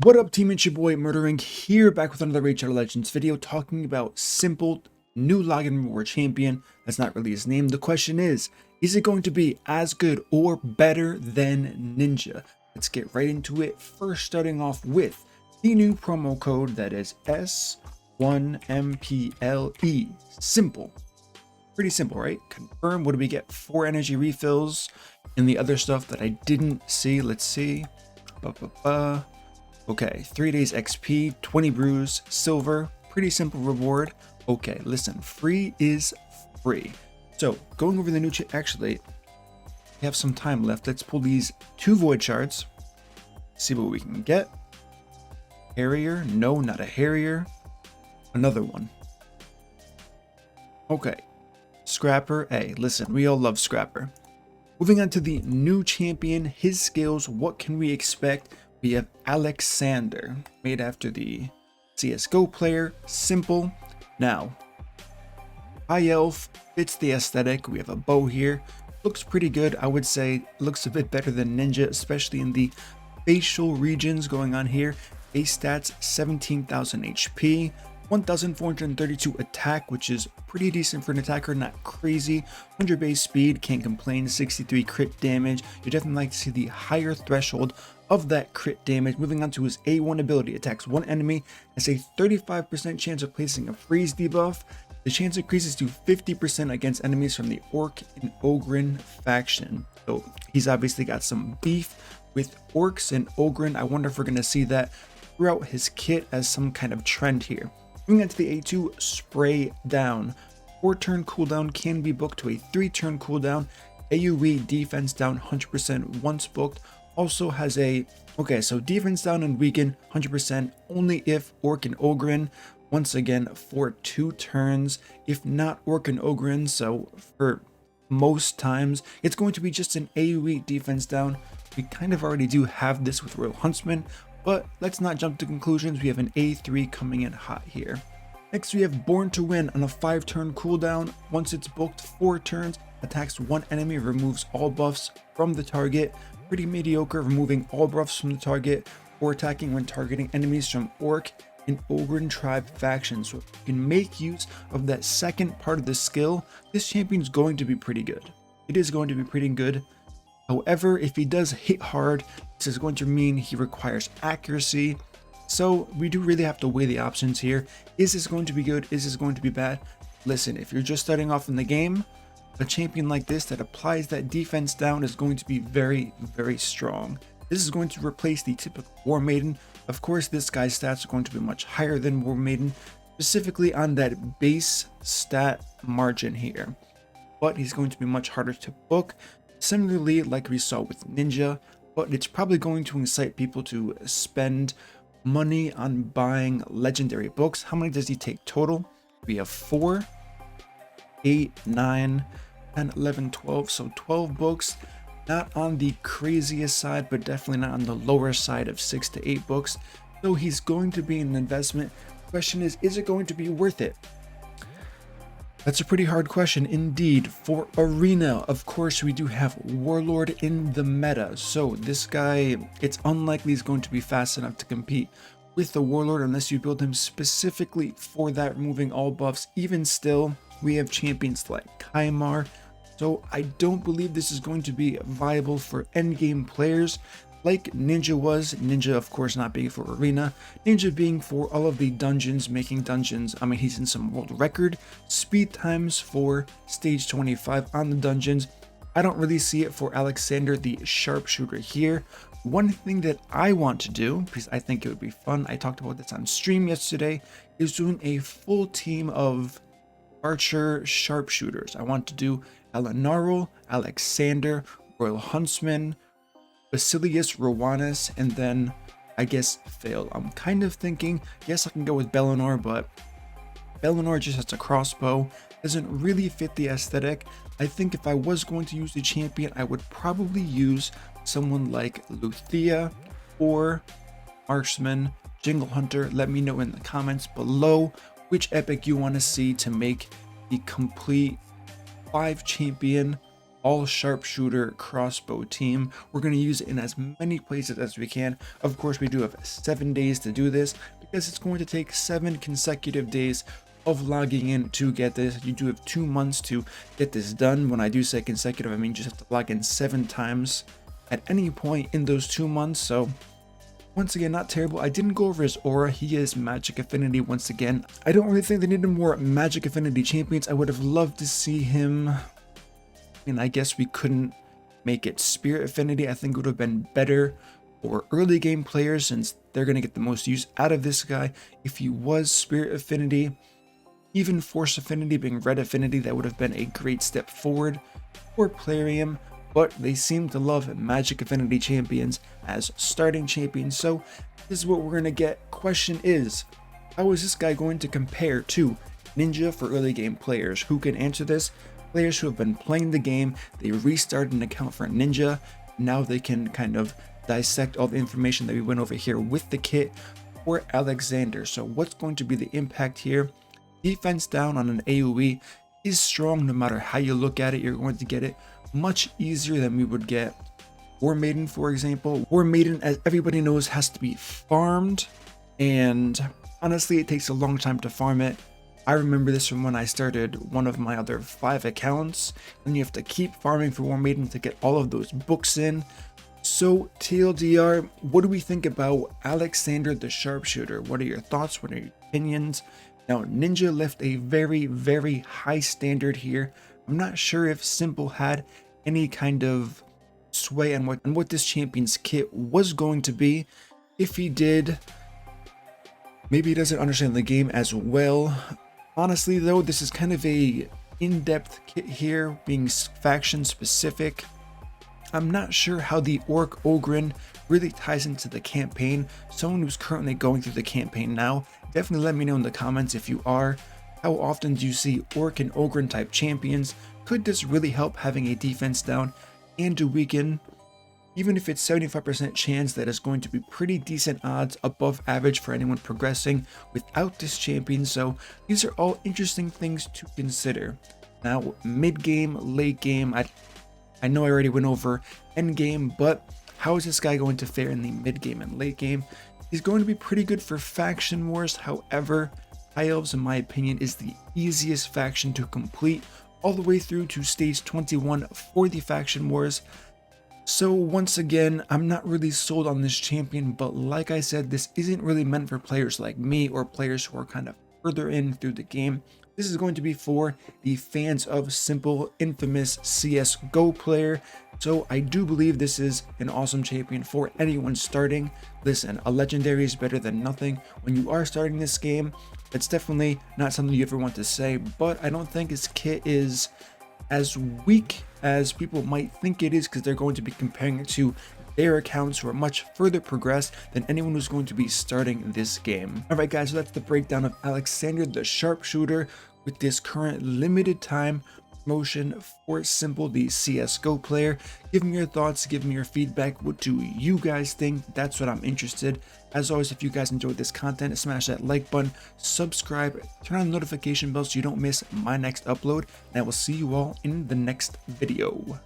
What up, team? It's your boy MurderInc here, back with another Raid Shadow Legends video talking about simple new login reward champion. That's not really his name. The question is it going to be as good or better than Ninja? Let's get right into it. First, starting off with the new promo code that is S1MPLE. Simple. Pretty simple, right? Confirm. What do we get? 4 energy refills and the other stuff that I didn't see. Let's see. Okay, 3 days XP, 20 brews, silver, pretty simple reward. Okay, listen, free is free. So, going over the new actually, we have some time left. Let's pull these 2 void shards, see what we can get. Harrier, no, not a Harrier. Another one. Okay, Scrapper, hey, listen, we all love Scrapper. Moving on to the new champion, his skills, what can we expect? We have Aleksandr, made after the CSGO player. Simple. Now, high elf, fits the aesthetic. We have a bow here. Looks pretty good. I would say looks a bit better than Ninja, especially in the facial regions going on here. Base stats, 17,000 HP. 1,432 attack, which is pretty decent for an attacker, not crazy. 100 base speed, can't complain. 63 crit damage. You definitely like to see the higher threshold of that crit damage. Moving on to his A1 ability, attacks one enemy, has a 35% chance of placing a freeze debuff. The chance increases to 50% against enemies from the Orc and Ogryn faction. So he's obviously got some beef with Orcs and Ogryn. I wonder if we're going to see that throughout his kit as some kind of trend here. Moving on to the A2, spray down. 4-turn cooldown, can be booked to a 3-turn cooldown. AoE defense down 100% once booked. Also has a, okay, so defense down and weaken 100% only if Orc and Ogryn. Once again, for 2 turns. If not Orc and Ogryn, so for most times, it's going to be just an AoE defense down. We kind of already do have this with Royal Huntsman, but let's not jump to conclusions. We have an A3 coming in hot here. Next, we have Born to Win on a 5-turn cooldown. Once it's booked 4 turns, attacks one enemy, removes all buffs from the target. Pretty mediocre, removing all buffs from the target or attacking when targeting enemies from Orc and Ogryn tribe factions. So if you can make use of that second part of the skill, this champion is going to be pretty good. It is going to be pretty good. However, if he does hit hard, this is going to mean he requires accuracy. So we do really have to weigh the options here. Is this going to be good? Is this going to be bad? Listen, if you're just starting off in the game, a champion like this that applies that defense down is going to be very, very strong. This is going to replace the typical War Maiden. Of course, this guy's stats are going to be much higher than War Maiden, specifically on that base stat margin here. But he's going to be much harder to book. Similarly, like we saw with Ninja, but it's probably going to incite people to spend money on buying legendary books. How many does he take total? We have 4, 8, 9, 10, 11, 12. So 12 books. Not on the craziest side, but definitely not on the lower side of 6 to 8 books. So he's going to be an investment. Question is it going to be worth it? That's a pretty hard question indeed. For Arena, of course, we do have Warlord in the meta. So this guy, it's unlikely he's going to be fast enough to compete with the Warlord unless you build him specifically for that, removing all buffs. Even still, we have champions like Kaimar. So I don't believe this is going to be viable for endgame players like Ninja was. Ninja, of course, not being for Arena. Ninja being for all of the dungeons, making dungeons. I mean, he's in some world record speed times for stage 25 on the dungeons. I don't really see it for Aleksandr, the sharpshooter here. One thing that I want to do, because I think it would be fun, I talked about this on stream yesterday, is doing a full team of archer sharpshooters. I want to do Alanaro, Aleksandr, Royal Huntsman, Basilius, Rowanus, and then I guess Fail. I'm kind of thinking, yes, I can go with Bellinor, but Bellinor just has a crossbow, doesn't really fit the aesthetic. I think if I was going to use the champion, I would probably use someone like Luthia or Marksman, Jingle Hunter. Let me know in the comments below which epic you want to see to make the complete 5 champion all sharpshooter crossbow team. We're going to use it in as many places as we can. Of course, we do have 7 days to do this because it's going to take 7 consecutive days of logging in to get this. You do have 2 months to get this done. When I do say consecutive, I mean you just have to log in 7 times at any point in those 2 months. So once again, not terrible. I didn't go over his aura. He is magic affinity once again. I don't really think they needed more magic affinity champions. I would have loved to see him, and I guess we couldn't make it spirit affinity. I think it would have been better for early game players since they're going to get the most use out of this guy. If he was spirit affinity, even force affinity being red affinity, that would have been a great step forward for plarium. But they seem to love magic affinity champions as starting champions. So this is what we're going to get. Question is, how is this guy going to compare to Ninja for early game players? Who can answer this? Players who have been playing the game, they restarted an account for Ninja. Now they can kind of dissect all the information that we went over here with the kit for Aleksandr. So what's going to be the impact here? Defense down on an AoE is strong no matter how you look at it. You're going to get it much easier than we would get War Maiden, for example. War Maiden, as everybody knows, has to be farmed, and honestly it takes a long time to farm it. I remember this from when I started one of my other 5 accounts, and you have to keep farming for War Maiden to get all of those books in. So TLDR, what do we think about Aleksandr the sharpshooter? What are your thoughts? What are your opinions? Now Ninja left a very, very high standard here. I'm not sure if Simple had any kind of sway on what this champion's kit was going to be. If he did, maybe he doesn't understand the game as well. Honestly though, this is kind of a in-depth kit here, being faction specific. I'm not sure how the Orc Ogryn really ties into the campaign. Someone who's currently going through the campaign now, definitely let me know in the comments if you are. How often do you see Orc and Ogryn type champions? Could this really help having a defense down and to weaken? Even if it's 75% chance, that is going to be pretty decent odds, above average for anyone progressing without this champion. So these are all interesting things to consider. Now mid game, late game, I know I already went over end game, but how is this guy going to fare in the mid game and late game? He's going to be pretty good for faction wars. However, High Elves, in my opinion, is the easiest faction to complete all the way through to stage 21 for the faction wars. So once again, I'm not really sold on this champion, but like I said, this isn't really meant for players like me or players who are kind of further in through the game. This is going to be for the fans of Simple, infamous CSGO player. So I do believe this is an awesome champion for anyone starting. Listen, a legendary is better than nothing. When you are starting this game, it's definitely not something you ever want to say, but I don't think his kit is as weak as people might think it is, because they're going to be comparing it to their accounts who are much further progressed than anyone who's going to be starting this game. Alright guys, so that's the breakdown of Aleksandr the sharpshooter with this current limited time promotion for Simple, the CSGO player. Give me your thoughts, give me your feedback. What do you guys think? That's what I'm interested. As always, if you guys enjoyed this content, smash that like button, subscribe, turn on the notification bell so you don't miss my next upload, and I will see you all in the next video.